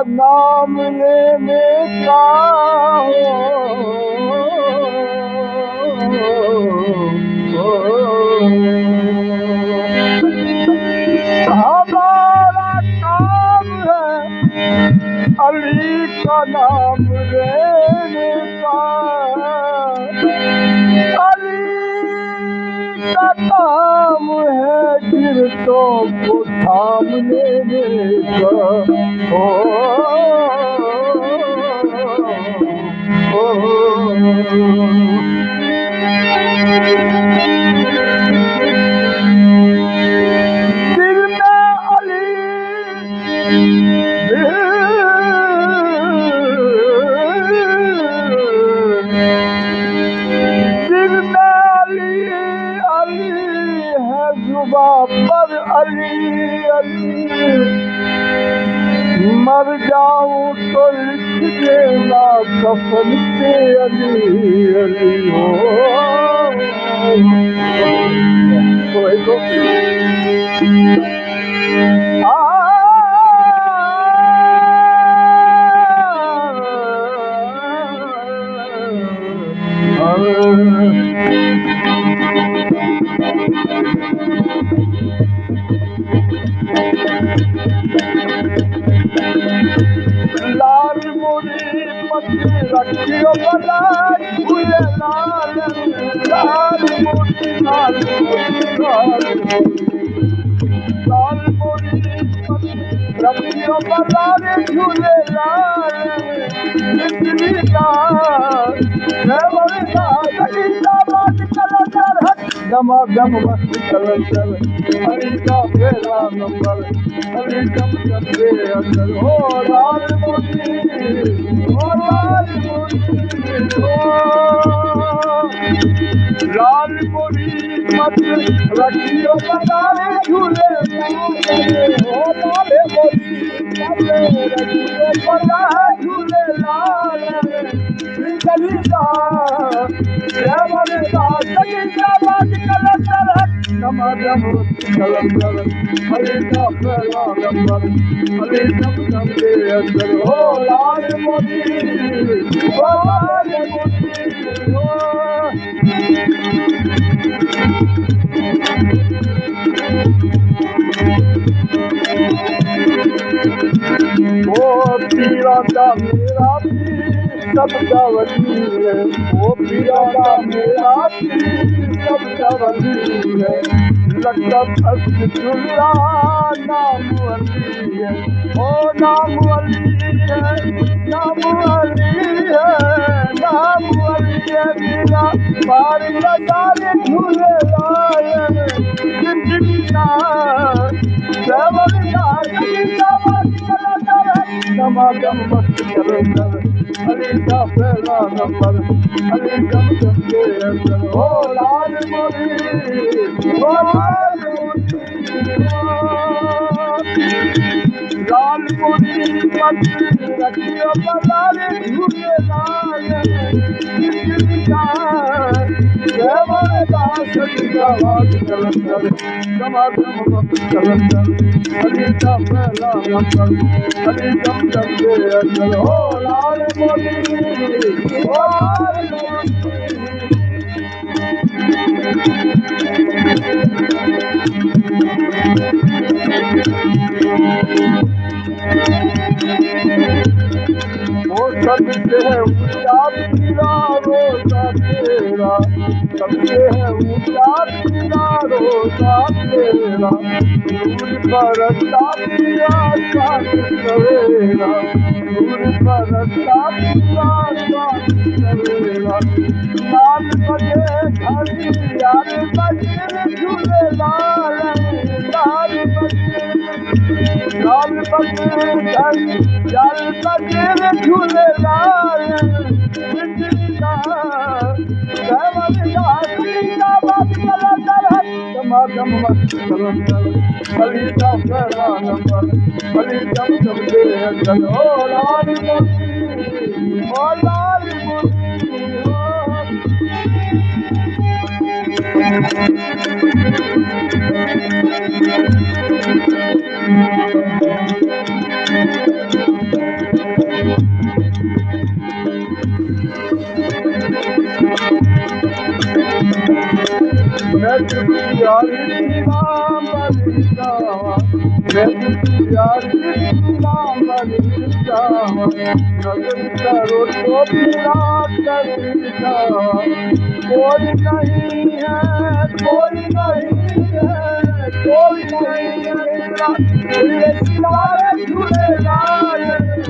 नाम लेने का हमारा काम है अली का नाम लेने का। अली का काम है गिरतों को थाम लेने का। दिल में अली अली है जुबां पर अली अली। मर जाऊं तो लिख देना कफन पे अली अली हो। लाल मुरी पत्नी रखियो बना झूले लाल। लाल मुरी लाल मुरी रखियो बना झूले लाल। दमा दम मस्त कलंदर हरि का पहला नंबर। हरि दम चंदे अंदर हो लाल मोती हो लाल मोती हो। लाल मोती मत रखियो बनारे झूले हो। लाल मोती रखियो बनारे झूले लाल। गलीदा कलंदर हरि का पहला नंबर। हरि दम चंदे अंदर हो लाल मोती हो लाल मोती हो। ओ पीरा का मेरा सबका वली है। वो पीरा का मेरा सबका वली है। लकब अस्दुल्ला नाम अली है। ओ नाम अली है नाम अली है नाम अली है। मेरा पार लगाने झूले लाल। जिंदगी का समागम मस्त कलंदर हरि का पहला नंबर। हरि दम चंदे अंदर हो लाल मोती हो लाल मोती लाल मोती मत रखियो बनारे झूले लाल। कलंदर समागम मस्त कलंदर हरि का पहला नंबर। हरि दम चंदे अंदर हो लाल मोती हो लाल मोती। वो सद से ऊंचा पीरा रोजा तेरा सबसे है ऊंचा किनारो साथ तेरा दूर पर पिया साथ सवेरा दूर पर पिया साथ सवेरा लाल बजे घड़ी यार बजे झूले लाल लाल बजे घड़ी यार बजे झूले लाल कोई नहीं है कोई नहीं है कोई नहीं है झूले लाल लाल